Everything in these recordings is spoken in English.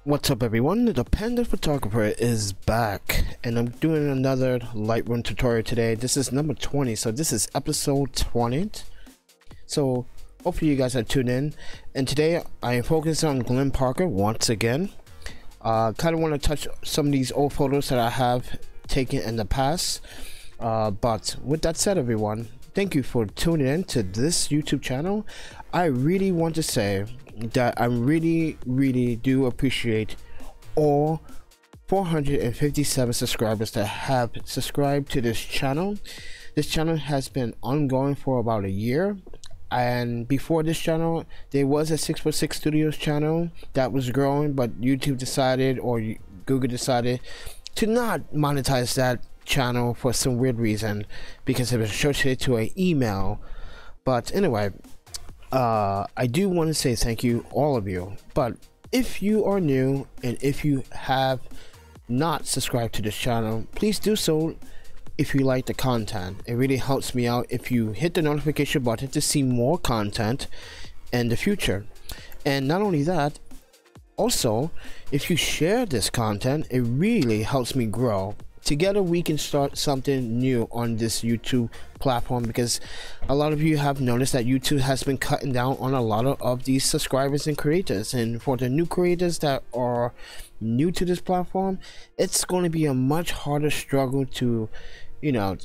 What's up everyone, the Panda Photographer is back and I'm doing another Lightroom tutorial today. This is number 20, so this is episode 20. So hopefully you guys are tuned in, and today I am focused on Glenn Parker once again. Kind of want to touch some of these old photos that I have taken in the past, but with that said everyone, thank you for tuning in to this YouTube channel. I really want to say that I really do appreciate all 457 subscribers that have subscribed to this channel. This channel has been ongoing for about a year, and before this channel there was a 646 Studios channel that was growing, but YouTube decided, or Google decided, to not monetize that channel for some weird reason because it was associated to an email. But anyway, I do want to say thank you, all of you. But if you are new and if you have not subscribed to this channel, please do so. If you like the content, it really helps me out if you hit the notification button to see more content in the future. And not only that, also if you share this content, it really helps me grow. Together we can start something new on this YouTube platform, because a lot of you have noticed that YouTube has been cutting down on a lot of these subscribers and creators, and for the new creators that are new to this platform, it's going to be a much harder struggle to, you know,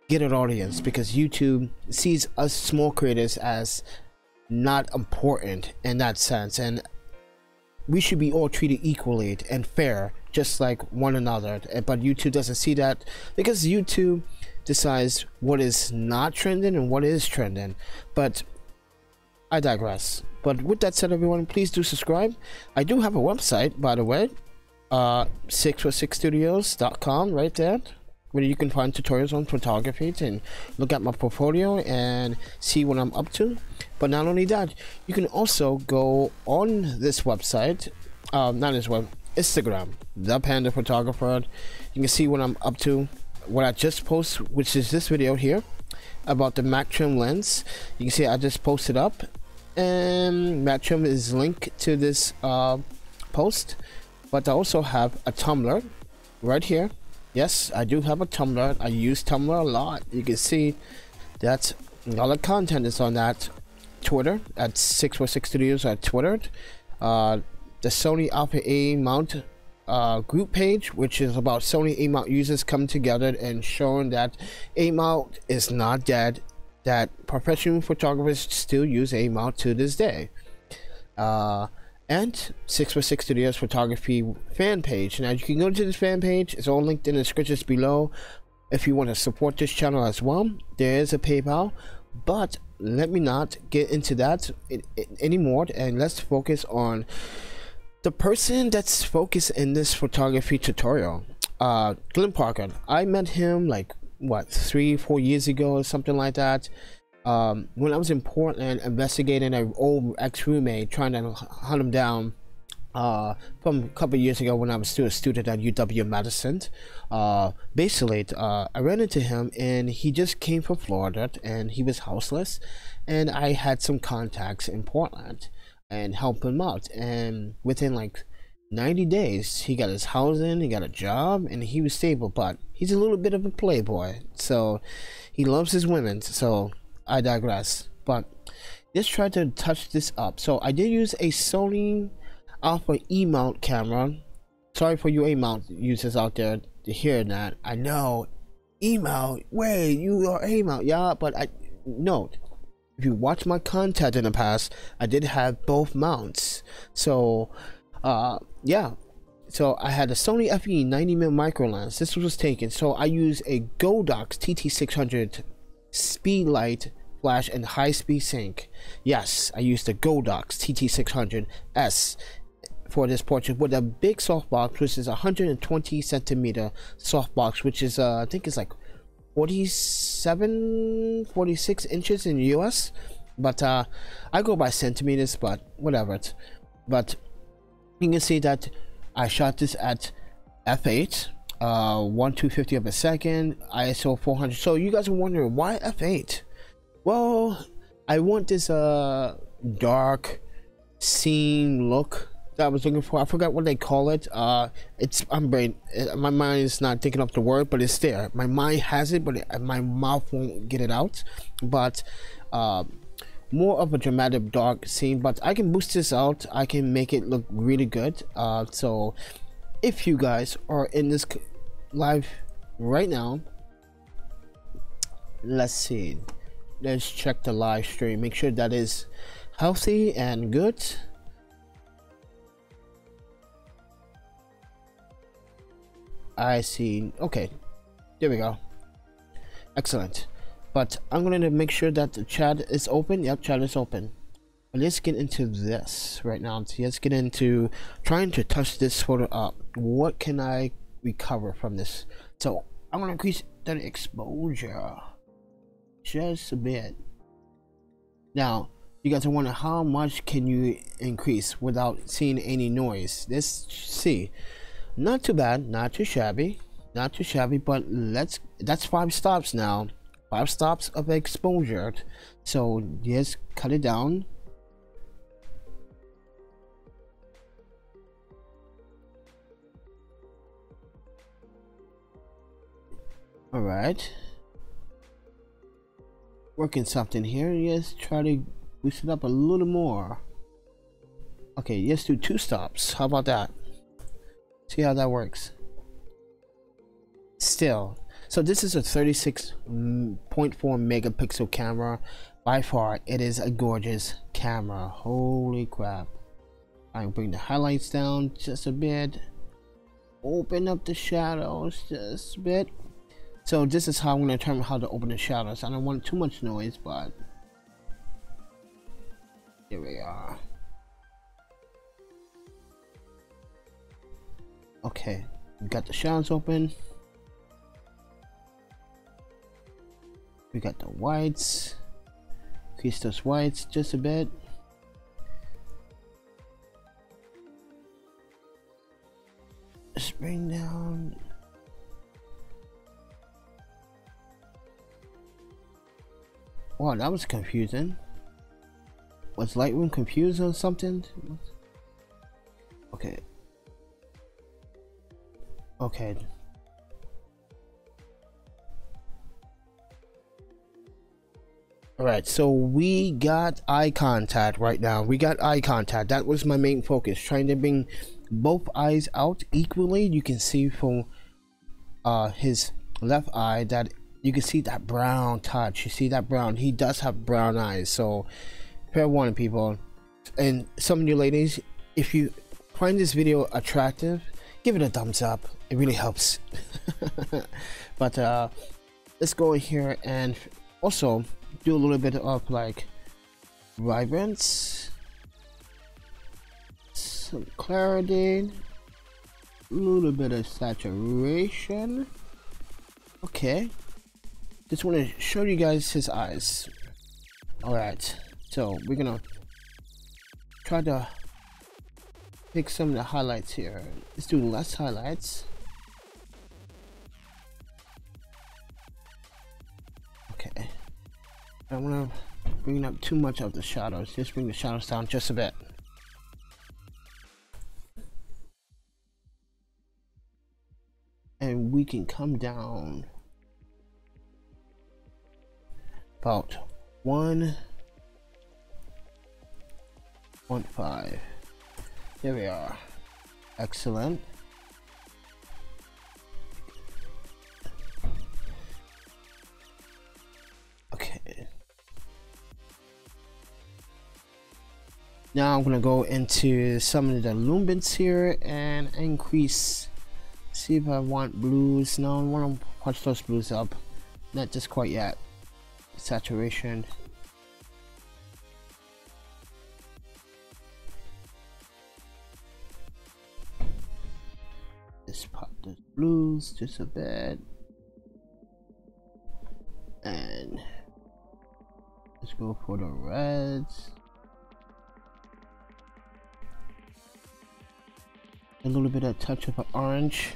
get an audience, because YouTube sees us small creators as not important in that sense, and we should be all treated equally and fair, just like one another. But YouTube doesn't see that, because YouTube decides what is not trending and what is trending. But I digress. But with that said everyone, please do subscribe. I do have a website, by the way, 646studios.com, right there, where you can find tutorials on photography and look at my portfolio and see what I'm up to. But not only that, you can also go on this website, not this web, Instagram, ThePandaPhotographer. You can see what I'm up to, what I just posted, which is this video here about the Mac Trim lens. You can see I just posted up, and Mac Trim is linked to this post. But I also have a Tumblr right here. Yes, I do have a Tumblr. I use Tumblr a lot. You can see that all the content is on that. Twitter at 646 Studios at Twitter. The Sony Alpha A mount group page, which is about Sony A mount users coming together and showing that A mount is not dead, that professional photographers still use A mount to this day. And 646 Studios photography fan page. Now you can go to this fan page, it's all linked in the descriptions below. If you want to support this channel as well, there is a PayPal, but let me not get into that anymore, and let's focus on the person that's focused in this photography tutorial. Glenn Parker. I met him like what, 3-4 years ago or something like that, when I was in Portland investigating an old ex-roommate, trying to hunt him down from a couple of years ago when I was still a student at UW-Madison. Basically, I ran into him and he just came from Florida and he was houseless, and I had some contacts in Portland and helped him out, and within like 90 days he got his housing, he got a job, and he was stable. But he's a little bit of a playboy, so he loves his women. So I digress, but let's try to touch this up. So I did use a Sony Alpha E mount camera. Sorry for you A mount users out there to hear that. I know E mount, wait, you are A mount, yeah, but I note, if you watch my content in the past, I did have both mounts. So yeah, so I had a Sony FE 90mm micro lens. This was taken, so I used a Godox TT600 Speedlite flash and high-speed sync. Yes, I used the Godox TT600s for this portrait with a big softbox, which is 120 centimeter softbox, which is I think it's like 46 inches in US, but I go by centimeters, but whatever. But you can see that I shot this at f8, 1/250 of a second, ISO 400. So you guys are wondering why f8? Well, I want this dark scene look that I was looking for. I forgot what they call it. My mind is not thinking up the word, but it's there. My mind has it, but my mouth won't get it out. But more of a dramatic dark scene, but I can boost this out. I can make it look really good. So if you guys are in this live right now, let's see, let's check the live stream, make sure that is healthy and good. I see. Okay, there we go. Excellent. But I'm going to make sure that the chat is open. Yep, chat is open. But let's get into this right now. So let's get into trying to touch this photo up. What can I recover from this? So I'm going to increase the exposure just a bit. Now, you guys are wondering how much can you increase without seeing any noise. Let's see. Not too bad, not too shabby, but that's 5 stops now. 5 stops of exposure. So just cut it down. All right. Working something here. Yes, try to boost it up a little more. Okay, let's do 2 stops. How about that? See how that works. Still. So this is a 36.4 megapixel camera. By far, it is a gorgeous camera. Holy crap. I'm bring the highlights down just a bit. Open up the shadows just a bit. So this is how I'm going to determine how to open the shadows. I don't want too much noise, but here we are. Okay, we got the shadows open. We got the whites. Increase those whites just a bit. Just bring down. Wow, that was confusing. Was Lightroom confused or something? Okay. Okay. Alright, so we got eye contact right now. We got eye contact. That was my main focus. Trying to bring both eyes out equally. You can see from his left eye that you can see that brown touch. You see that brown. He does have brown eyes. So fair warning, people. And some of you ladies, if you find this video attractive, give it a thumbs up. It really helps. But let's go in here and also do a little bit of like vibrance, some clarity, a little bit of saturation. Okay, just want to show you guys his eyes. All right, so we're gonna try to pick some of the highlights here. Let's do less highlights. Okay, I don't want to bring up too much of the shadows. Just bring the shadows down just a bit. And we can come down about 1.5. There we are. Excellent. Okay. Now I'm gonna go into some of the lumens here and increase. See if I want blues. No, I want to punch those blues up. Not just quite yet. Saturation. Just pop the blues just a bit. And let's go for the reds. A little bit of touch of an orange.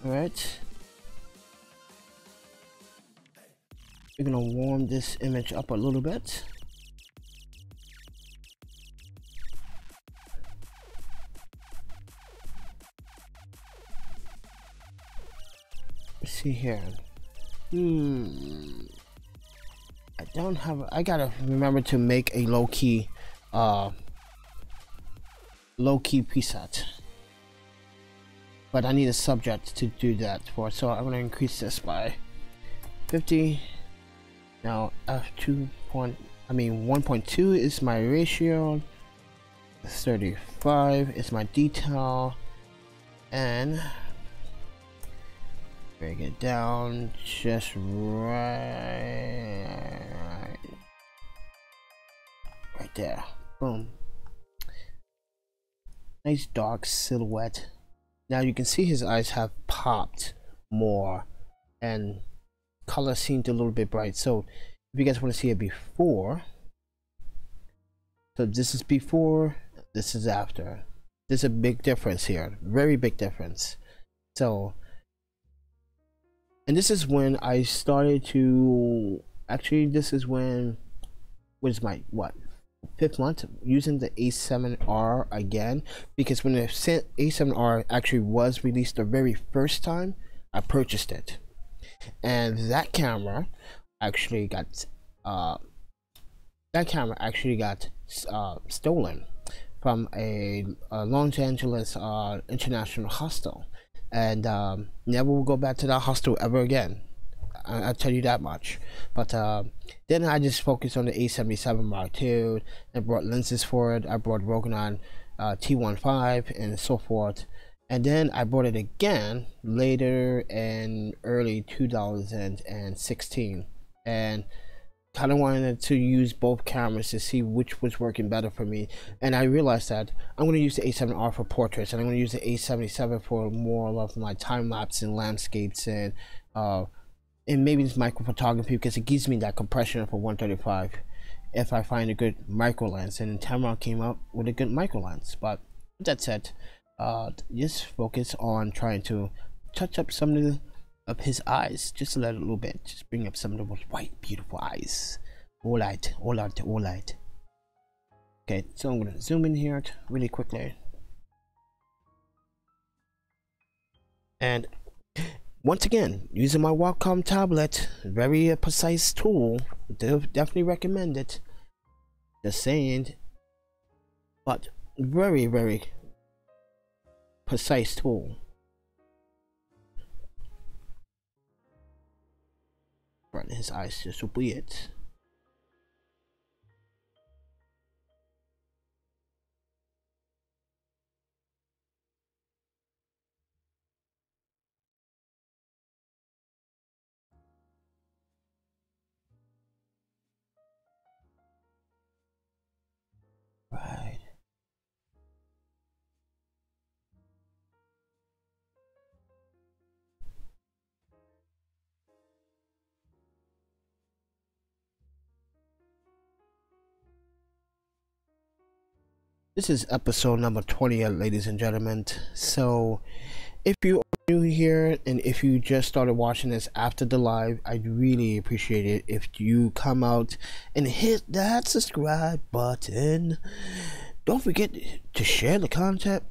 Alright. We're gonna warm this image up a little bit. let's see here. I don't have. I gotta remember to make a low-key preset. But I need a subject to do that for, so I'm gonna increase this by 50. Now f2.1.2 is my ratio, 35 is my detail, and bring it down just right there. Boom. Nice dark silhouette. Now you can see his eyes have popped more and color seemed a little bit bright. So if you guys want to see it before, so this is before, this is after. There's a big difference here, very big difference. So, and this is when I started to, actually this is when, was my, what, 5th month using the A7R again, because when the A7R actually was released the very first time, I purchased it, and that camera actually got stolen from a Los Angeles international hostel, and never will go back to that hostel ever again. I'll tell you that much. But then I just focused on the A77 Mark II. I brought lenses for it. I brought Rokinon T15 and so forth. And then I bought it again later in early 2016. And kind of wanted to use both cameras to see which was working better for me. And I realized that I'm going to use the A7R for portraits, and I'm going to use the A77 for more of my time lapse and landscapes and maybe it's micro photography, because it gives me that compression for 135 if I find a good micro lens, and Tamron came up with a good micro lens. But with that said, just focus on trying to touch up some of his eyes just a little bit, just bring up some of those white beautiful eyes. All right. Okay, so I'm gonna zoom in here really quickly, and once again, using my Wacom tablet, very precise tool. Definitely recommend it. Just saying, but very precise tool. Right, his eyes just weird. Right. This is episode number 20, ladies and gentlemen. So if you are new here and if you just started watching this after the live, I'd really appreciate it if you come out and hit that subscribe button. Don't forget to share the content,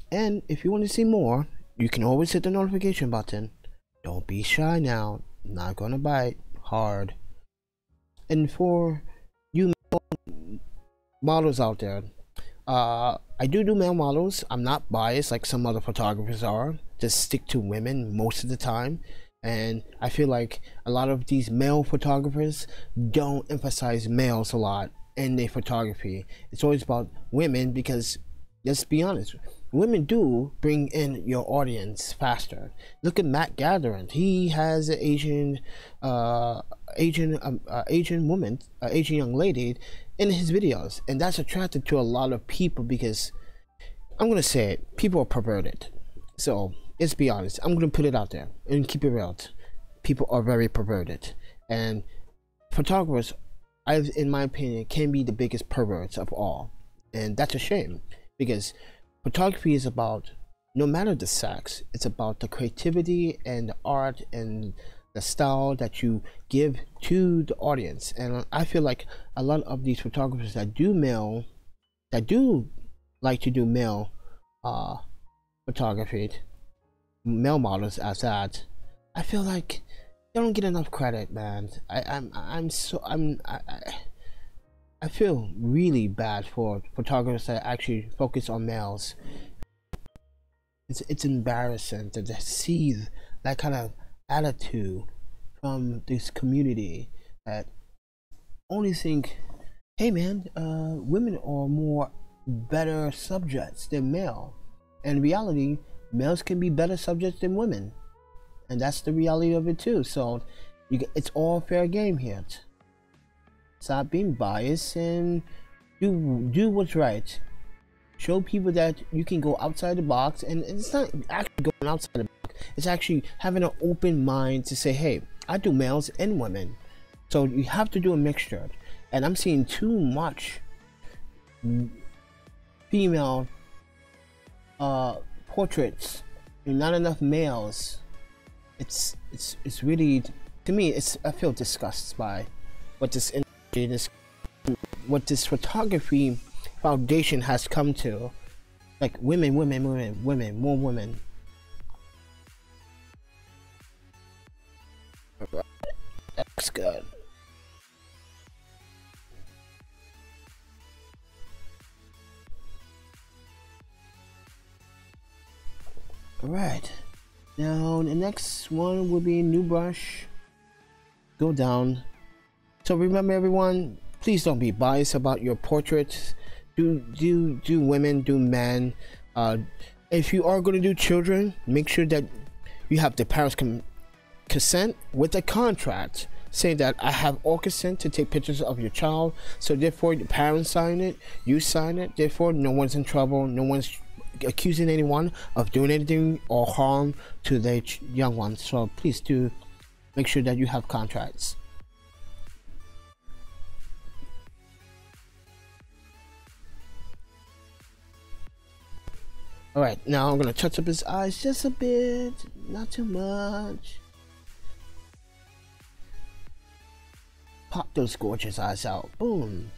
and if you want to see more, you can always hit the notification button. Don't be shy now, not gonna bite hard. And for you models out there, I do male models. I'm not biased like some other photographers are. Just stick to women most of the time, and I feel like a lot of these male photographers don't emphasize males a lot in their photography. It's always about women, because let's be honest, women do bring in your audience faster. Look at Matt Gathering. He has an Asian woman, Asian young lady in his videos, and that's attracted to a lot of people, because I'm gonna say it, people are perverted. So let's be honest, I'm gonna put it out there and keep it real. People are very perverted, and photographers, in my opinion, can be the biggest perverts of all, and that's a shame, because photography is about, no matter the sex, it's about the creativity and the art and the style that you give to the audience. And I feel like a lot of these photographers that do like to do male photography, male models as that, I feel like they don't get enough credit, man. I feel really bad for photographers that actually focus on males. It's embarrassing to see that kind of attitude from this community that only think, hey man, women are more better subjects than male. And in reality, males can be better subjects than women, and that's the reality of it too. So it's all fair game here. Stop being biased and do what's right. Show people that you can go outside the box, and it's not actually going outside the box, it's actually having an open mind to say, hey, I do males and women, so you have to do a mixture. And I'm seeing too much female portraits and not enough males. It's really, to me, I feel disgusted by what this industry, what this photography foundation has come to. Like women, more women. That's good. Alright, now the next one will be new brush. Go down. So remember everyone, please don't be biased about your portraits. Do women, do men. If you are going to do children, make sure that you have the parents' consent with a contract saying that I have all consent to take pictures of your child. So therefore the parents sign it, you sign it, therefore no one's in trouble, no one's accusing anyone of doing anything or harm to their young ones. So please do make sure that you have contracts. Alright, now I'm gonna touch up his eyes just a bit, not too much. Pop those gorgeous eyes out, boom.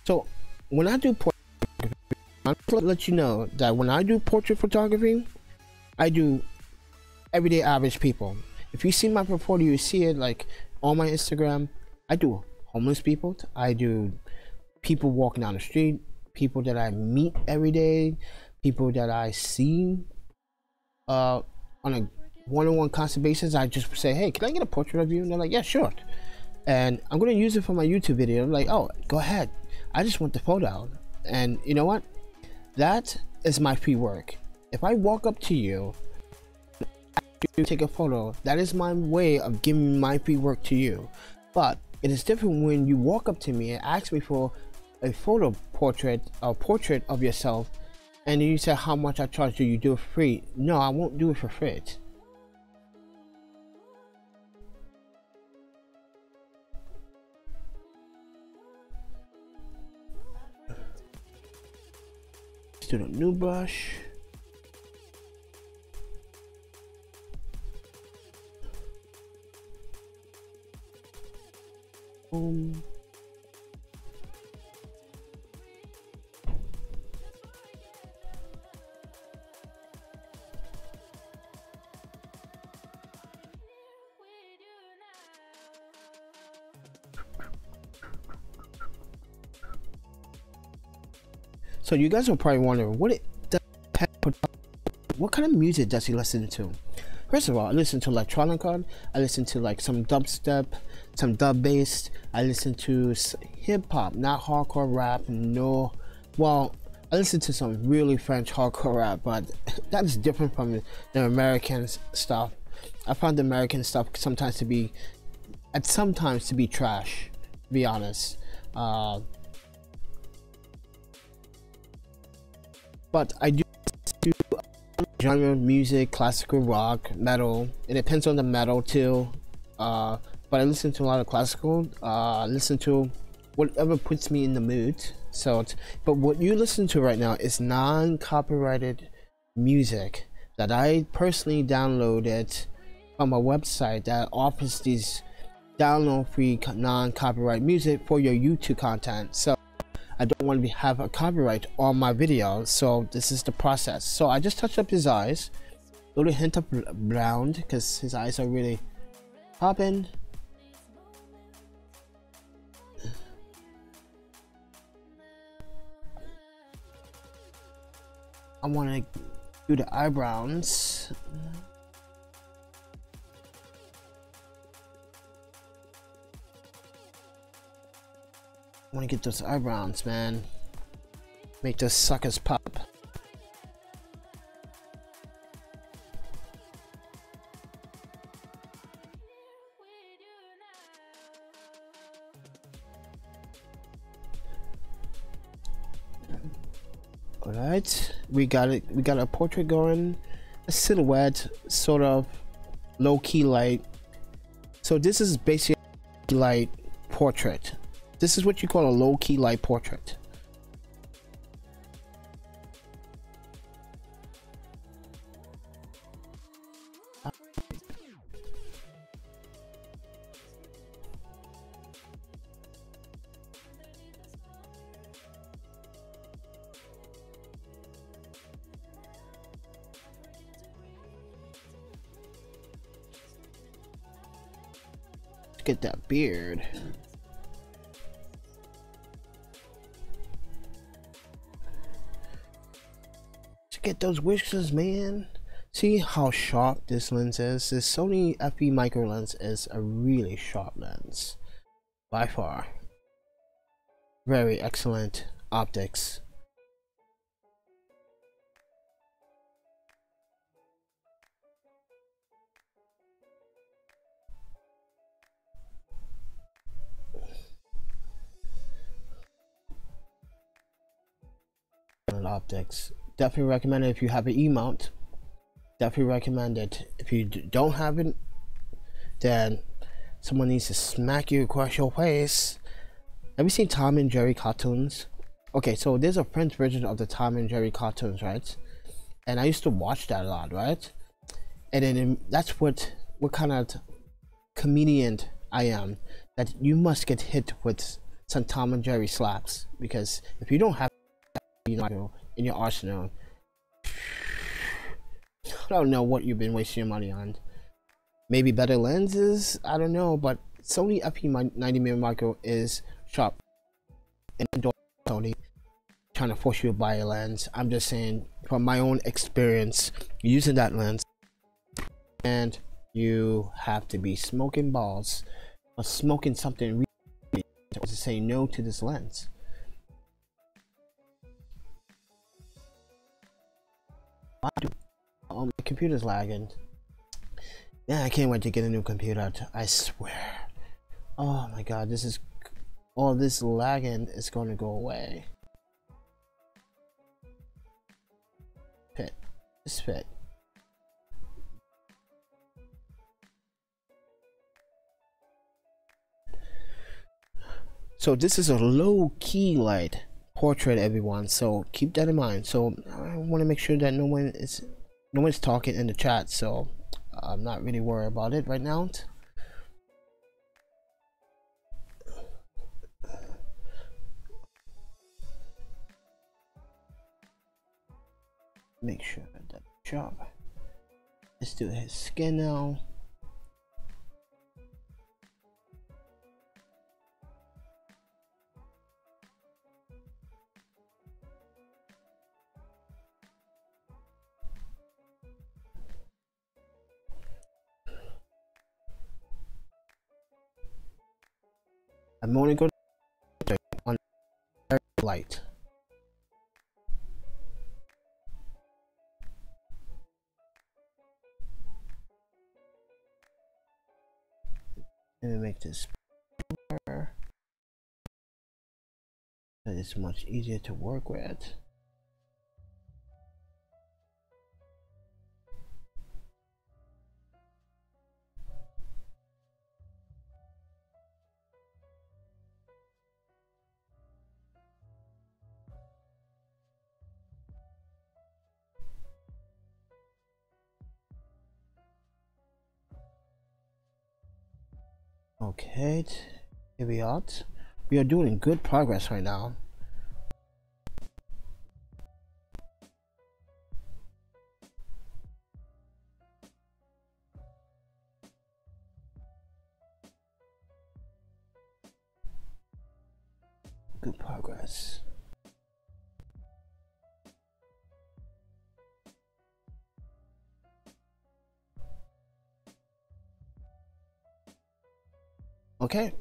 So when I do portrait photography, I'm gonna let you know that when I do portrait photography, I do everyday average people. If you see my portfolio, you see it like on my Instagram. I do homeless people, I do people walking down the street, people that I meet every day, people that I see on a one-on-one constant basis. I just say, hey, can I get a portrait of you? And they're like, yeah, sure. And I'm gonna use it for my YouTube video. I'm like, oh, go ahead, I just want the photo. And you know what, that is my free work. If I walk up to you, take a photo, that is my way of giving my free work to you. But it is different when you walk up to me and ask me for a portrait of yourself, and you say how much I charge you. You do it for free. No, I won't do it for free. Let's do the new brush. So you guys are probably wondering, what kind of music does he listen to? First of all, I listen to electronica, I listen to like some dubstep, some dub bass, I listen to hip-hop, not hardcore rap. No, well, I listen to some really French hardcore rap, but that is different from the American stuff. I find the American stuff sometimes to be trash, to be honest. But I do genre music, classical rock, metal. It depends on the metal too. But I listen to a lot of classical. Listen to whatever puts me in the mood. So, but what you listen to right now is non-copyrighted music that I personally downloaded from a website that offers these download free non-copyright music for your YouTube content. So I don't want to have a copyright on my video, so this is the process. So I just touched up his eyes, a little hint of brown because his eyes are really popping. I want to do the eyebrows. I want to get those eyebrows, man. Make those suckers pop. Alright, we got it. We got a portrait going, a silhouette, sort of low-key light. So this is basically light portrait. This is what you call a low-key light portrait. Get that beard. Get those whiskers, man. See how sharp this lens is? This Sony FE micro lens is a really sharp lens by far. Very excellent optics. Optics. Definitely recommend it if you have an E-mount. Definitely recommend it. If you don't have it, then someone needs to smack you across your face. Have you seen Tom and Jerry cartoons? Okay, so there's a French version of the Tom and Jerry cartoons, right? And I used to watch that a lot, right? And then that's what kind of comedian I am. That you must get hit with some Tom and Jerry slaps, because if you don't have, you know, in your arsenal, I don't know what you've been wasting your money on. Maybe better lenses, I don't know, but Sony FE 90mm micro is sharp. And I don't Sony trying to force you to buy a lens. I'm just saying from my own experience using that lens, and you have to be smoking balls or smoking something really to say no to this lens. Oh, my computer's lagging. Yeah, I can't wait to get a new computer. I swear. Oh my god, this is all this lagging is going to go away. Fit. It's fit. So this is a low-key light portrait, everyone, so keep that in mind. So I want to make sure that no one's talking in the chat, so I'm not really worried about it right now. Make sure that job. Let's do his skin now. I'm only going to on light. Let me make this better. That is much easier to work with. Okay, here we are. We are doing good progress right now. Good progress. Okay.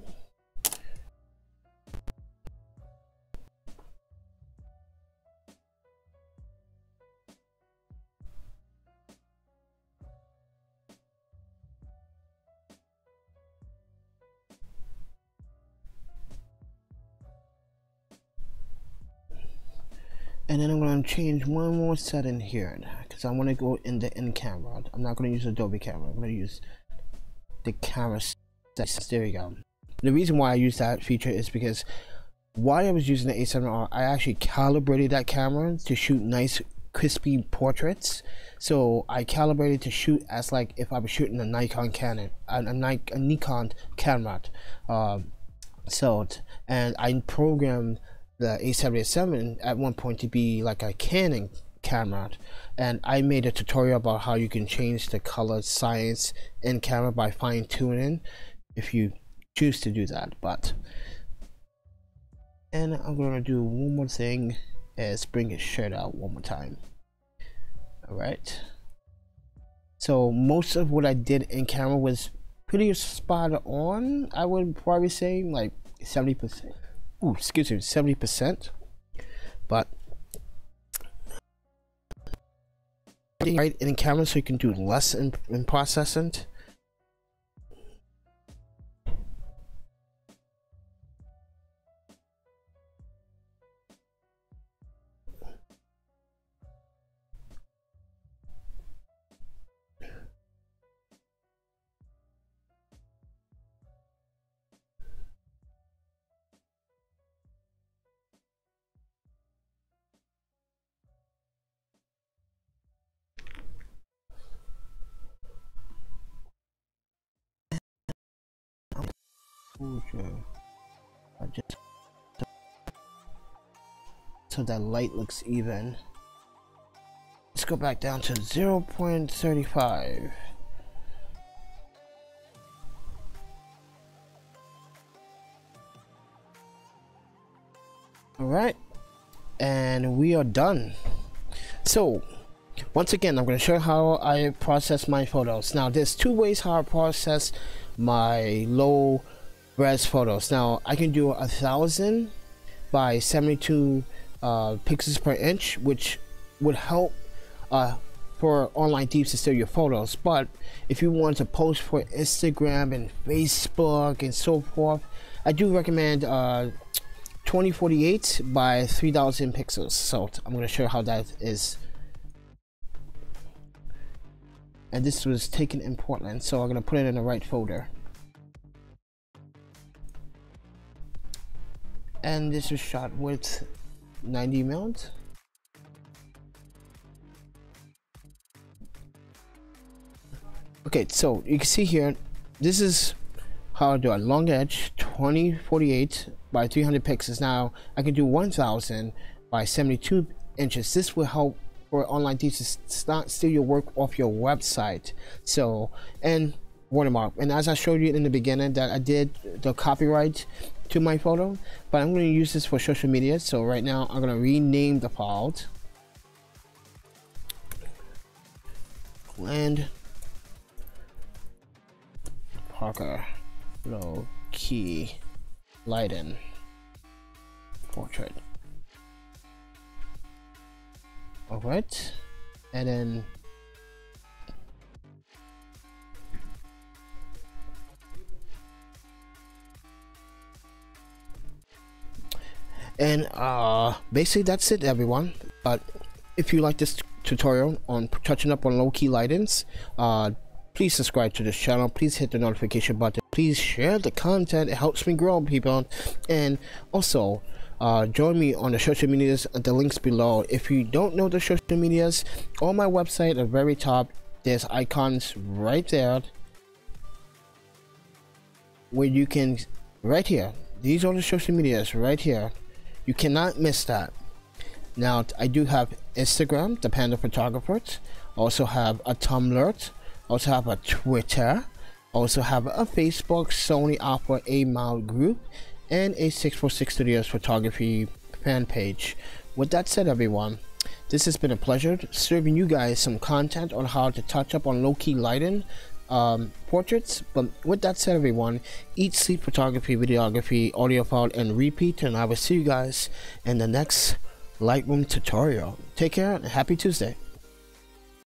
And then I'm going to change one more setting here because I want to go in the in camera. I'm not going to use Adobe camera. I'm going to use the camera settings. There we go. The reason why I use that feature is because while I was using the A7R, I actually calibrated that camera to shoot nice crispy portraits. So I calibrated to shoot as like if I was shooting a Nikon Canon, a Nikon camera. And I programmed the A7R at one point to be like a Canon camera, and I made a tutorial about how you can change the color science in camera by fine-tuning if you choose to do that. And I'm gonna do one more thing is bring his shirt out one more time. All right, so most of what I did in camera was pretty spot on. I would probably say like 70%. Ooh, excuse me, 70%. But right in camera, so you can do less in processing. I just so that light looks even. Let's go back down to 0.35. All right, and we are done. So once again, I'm going to show you how I process my photos. Now there's two ways how I process my low res photos. Now I can do 1000 by 72 pixels per inch, which would help for online thieves to steal your photos. But if you want to post for Instagram and Facebook and so forth, I do recommend 2048 by 3000 pixels. So I'm going to show you how that is. And this was taken in Portland, so I'm going to put it in the right folder. And this was shot with 90 mils. Okay, so you can see here, this is how I do a long edge, 2048 by 300 pixels. Now I can do 1000 by 72 inches. This will help for online thieves to not steal your work off your website. So, and watermark. And as I showed you in the beginning, that I did the copyright to my photo, but I'm going to use this for social media. So right now I'm going to rename the file. Glenn Parker low key lighting portrait. All right, and then basically that's it, everyone. But if you like this tutorial on touching up on low-key lightings, please subscribe to this channel, please hit the notification button, please share the content. It helps me grow, people. And also join me on the social medias at the links below. If you don't know the social medias, on my website at the very top there's icons right there where you can, right here, these are the social medias right here. You cannot miss that. Now I do have Instagram, the Panda Photographer, also have a Tumblr, also have a Twitter, also have a Facebook Sony Alpha A Mile group, and a 646 Studios photography fan page. With that said, everyone, this has been a pleasure serving you guys some content on how to touch up on low-key lighting portraits. But with that said, everyone, eat, sleep, photography, videography, audiophile, and repeat, and I will see you guys in the next Lightroom tutorial. Take care and happy Tuesday.